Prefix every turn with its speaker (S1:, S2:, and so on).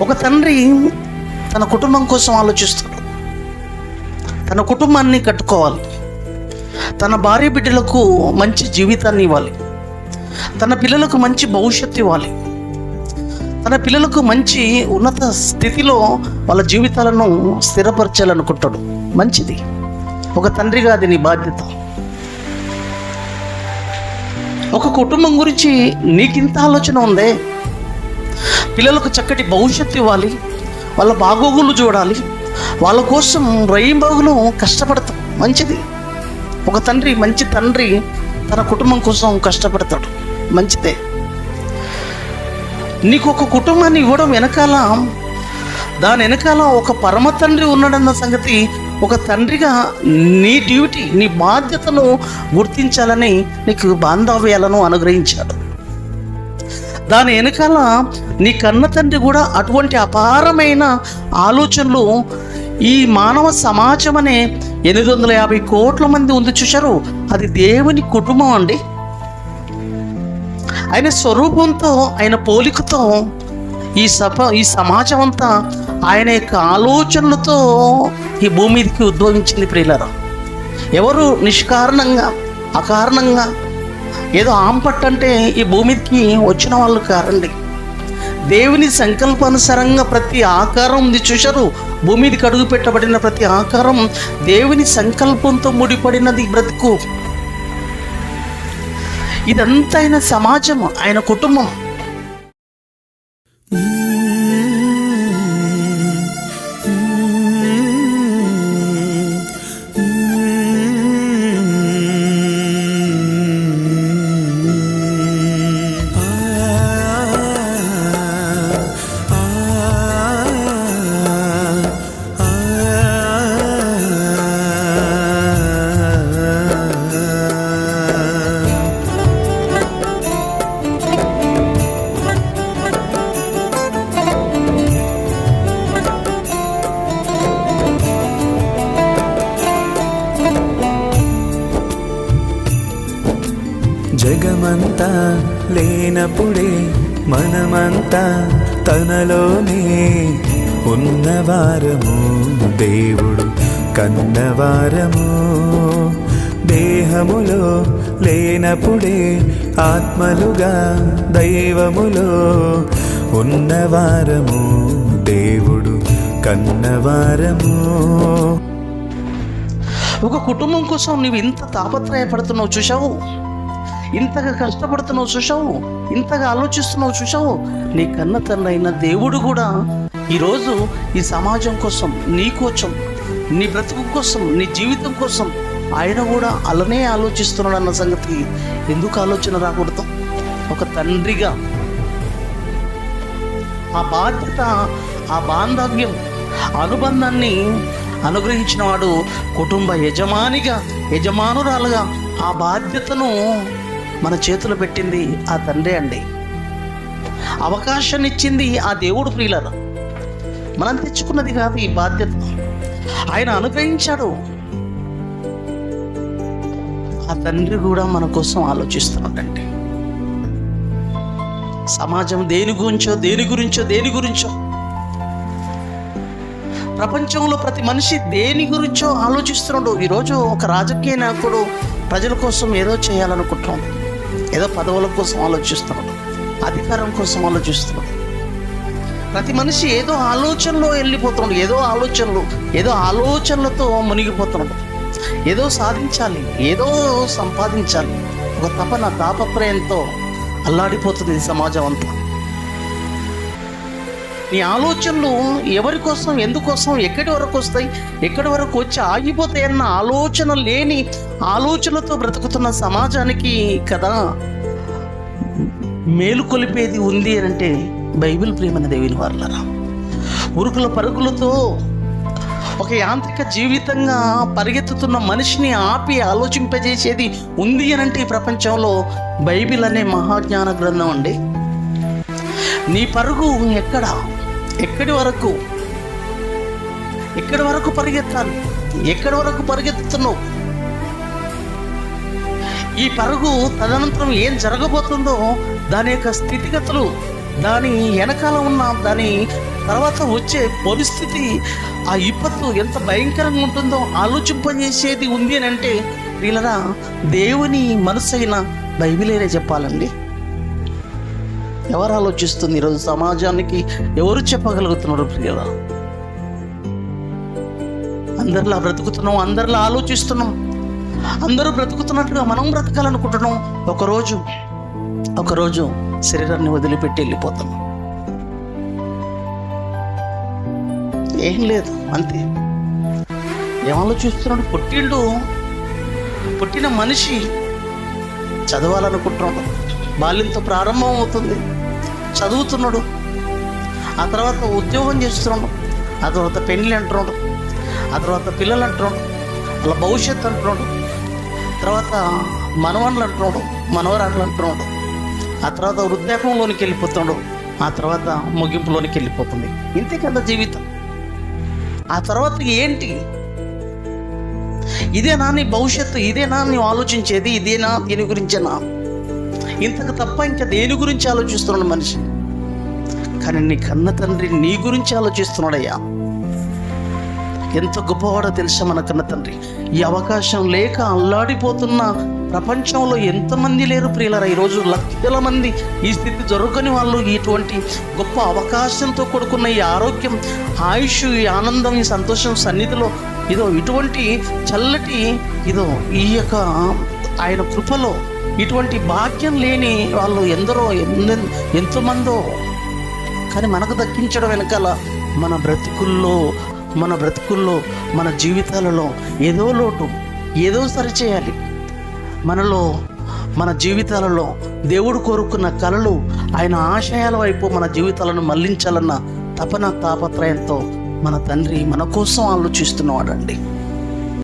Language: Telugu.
S1: ఒక తండ్రి తన కుటుంబం కోసం ఆలోచిస్తాడు. తన కుటుంబాన్ని కట్టుకోవాలి, తన భార్య బిడ్డలకు మంచి జీవితాన్ని ఇవ్వాలి, తన పిల్లలకు మంచి భవిష్యత్తు ఇవ్వాలి, తన పిల్లలకు మంచి ఉన్నత స్థితిలో వాళ్ళ జీవితాలను స్థిరపరచాలనుకుంటాడు. మంచిది, ఒక తండ్రిగా అది నీ బాధ్యత. ఒక కుటుంబం గురించి నీకింత ఆలోచన ఉందే, పిల్లలకు చక్కటి భవిష్యత్తు ఇవ్వాలి, వాళ్ళ బాగోగులు చూడాలి, వాళ్ళ కోసం రైంబాగులు కష్టపడతాం. మంచిది, ఒక తండ్రి, మంచి తండ్రి తన కుటుంబం కోసం కష్టపడతాడు. మంచిదే. నీకు ఒక కుటుంబాన్ని ఇవ్వడం వెనకాల, దాని వెనకాల ఒక పరమ తండ్రి ఉన్నాడన్న సంగతి ఒక తండ్రిగా నీ డ్యూటీ, నీ బాధ్యతను గుర్తించాలని నీకు బాంధవ్యాలను అనుగ్రహించాడు. దాని వెనకాల నీ కన్న తండ్రి కూడా అటువంటి అపారమైన ఆలోచనలు. ఈ మానవ సమాజం అనే 850 కోట్ల మంది ఉంది చూశారు, అది దేవుని కుటుంబం అండి. ఆయన స్వరూపంతో, ఆయన పోలికతో ఈ సమాజం అంతా ఆయన యొక్క ఆలోచనలతో ఈ భూమి మీదకి ఉద్భవించింది. ప్రియులారా, ఎవరు నిష్కారణంగా అకారణంగా ఏదో ఆంపట్టంటే ఈ భూమి మీదకి వచ్చిన వాళ్ళు కారండి. దేవుని సంకల్పానుసారంగా ప్రతి ఆకారం ఉంది చూశారు, భూమి మీదకి అడుగు పెట్టబడిన ప్రతి ఆకారం దేవుని సంకల్పంతో ముడిపడినది బ్రతుకు. ఇదంతా ఆయన సమాజం, ఆయన కుటుంబం.
S2: జగమంతా లేనప్పుడే మనమంతా తనలోనే ఉన్నవారము, దేవుడు కన్నవారము. దేహములో లేనప్పుడే ఆత్మలుగా దైవములో ఉన్నవారము, దేవుడు కన్నవారము.
S1: ఒక కుటుంబం కోసం నువ్వు ఇంత తాపత్రయపడుతున్నావు చూసావు, ఇంతగా కష్టపడుతున్నావు చూసావు, ఇంతగా ఆలోచిస్తున్నావు చూసావు. నీ కన్న తండ్రి అయిన దేవుడు కూడా ఈరోజు ఈ సమాజం కోసం, నీ కోసం, నీ బ్రతుకు కోసం, నీ జీవితం కోసం ఆయన కూడా అలానే ఆలోచిస్తున్నాడు అన్న సంగతి ఎందుకు ఆలోచన రాకూడదు? ఒక తండ్రిగా ఆ బాధ్యత, ఆ బాంధవ్యం, అనుబంధాన్ని అనుగ్రహించిన వాడు కుటుంబ యజమానురాలుగా ఆ బాధ్యతను మన చేతులు పెట్టింది ఆ తండ్రి అండి. అవకాశాన్ని ఇచ్చింది ఆ దేవుడు. ప్రియులారా, మనం తెచ్చుకున్నది కాదు ఈ బాధ్యత, ఆయన అనుగ్రహించాడు. ఆ తండ్రి కూడా మన కోసం ఆలోచిస్తున్నాడండి. సమాజం దేని గురించో ప్రపంచంలో ప్రతి మనిషి దేని గురించో ఆలోచిస్తున్నాడు. ఈరోజు ఒక రాజకీయ నాయకుడు ప్రజల కోసం ఏదో చేయాలనుకుంటున్నాడు, ఏదో పదవుల కోసం ఆలోచిస్తున్నాడు, అధికారం కోసం ఆలోచిస్తున్నాడు. ప్రతి మనిషి ఏదో ఆలోచనలో వెళ్ళిపోతున్నాడు, ఏదో ఆలోచనలతో మునిగిపోతున్నాడు. ఏదో సాధించాలి, ఏదో సంపాదించాలి, ఒక తాపత్రయంతో అల్లాడిపోతుంది ఈ సమాజం అంతా. నీ ఆలోచనలు ఎవరి కోసం, ఎందుకోసం, ఎక్కడి వరకు వస్తాయి, ఎక్కడి వరకు వచ్చి ఆగిపోతాయన్న ఆలోచన లేని ఆలోచనలతో బ్రతుకుతున్న సమాజానికి కదా మేలు కొలిపేది ఉంది అని అంటే బైబిల్. ప్రియమైన దేవుని వారలారా, ఉరుకుల పరుగులతో ఒక యాంత్రిక జీవితంగా పరిగెత్తుతున్న మనిషిని ఆపి ఆలోచింపజేసేది ఉంది అని అంటే ఈ ప్రపంచంలో బైబిల్ అనే మహాజ్ఞాన గ్రంథం అండి. నీ పరుగు ఎక్కడి వరకు పరిగెత్తాలి, ఎక్కడి వరకు పరిగెత్తుతున్నావు? ఈ పరుగు తదనంతరం ఏం జరగబోతుందో దాని యొక్క స్థితిగతులు దాని వెనకాల ఉన్న దాని తర్వాత వచ్చే పరిస్థితి, ఆ విపత్తు ఎంత భయంకరంగా ఉంటుందో ఆలోచింపజేసేది ఉంది అని అంటే వీళ్ళరా దేవుని మనసు అయిన బైబిలేనే చెప్పాలండి. ఎవరు ఆలోచిస్తుంది ఈరోజు సమాజానికి? ఎవరు చెప్పగలుగుతున్నారు ప్రియుల? అందరిలా బ్రతుకుతున్నాం, అందరిలా ఆలోచిస్తున్నాం, అందరూ బ్రతుకుతున్నట్టుగా మనం బ్రతకాలనుకుంటున్నాం. ఒకరోజు శరీరాన్ని వదిలిపెట్టి వెళ్ళిపోతాం. ఏం లేదు, అంతే. ఏం ఆలోచిస్తున్నాడు? పుట్టిన మనిషి చదవాలనుకుంటున్నాడు, బాల్యంతో ప్రారంభం అవుతుంది, చదువుతున్నాడు, ఆ తర్వాత ఉద్యోగం చేస్తున్నాడు, ఆ తర్వాత పెళ్ళి అంటున్నాడు, ఆ తర్వాత పిల్లలు అంటున్నాడు, అలా భవిష్యత్తు అంటున్నాడు, తర్వాత మనవన్లు అంటున్నాడు, మనవరాళ్ళు అంటున్నాడు, ఆ తర్వాత వృద్ధాపంలోనికి వెళ్ళిపోతున్నాడు, ఆ తర్వాత ముగింపులోనికి వెళ్ళిపోతుంది. ఇంతే కదా జీవితం. ఆ తర్వాత ఏంటి? ఇదేనా నీ భవిష్యత్తు? ఇదేనా నీవు ఆలోచించేది? ఇదేనా? దీని గురించేనా? ఇంతకు తప్ప ఇంకా దేని గురించి ఆలోచిస్తున్నాడు మనిషి? కానీ నీ కన్న తండ్రి నీ గురించి ఆలోచిస్తున్నాడయ్యా. ఎంత గొప్పవాడో తెలుసా మన కన్న తండ్రి. ఈ అవకాశం లేక అల్లాడిపోతున్న ప్రపంచంలో ఎంతమంది లేరు ప్రియులారా? ఈరోజు లక్షల మంది ఈ స్థితి జరగని వాళ్ళు ఇటువంటి గొప్ప అవకాశంతో కూడుకున్న ఈ ఆరోగ్యం, ఆయుష్, ఈ ఆనందం, ఈ సంతోషం సన్నిధిలో ఇటువంటి చల్లటి ఈ యొక్క ఆయన కృపలో ఇటువంటి భాగ్యం లేని వాళ్ళు ఎంతోమందో. కానీ మనకు దక్కించడం వెనకాల మన బ్రతుకుల్లో మన జీవితాలలో ఏదో లోటు, ఏదో సరిచేయాలి. మన జీవితాలలో దేవుడు కోరుకున్న కలలు, ఆయన ఆశయాల వైపు మన జీవితాలను మళ్లించాలన్న తపన తాపత్రయంతో మన తండ్రి మన కోసం ఆలోచిస్తున్నవాడండి.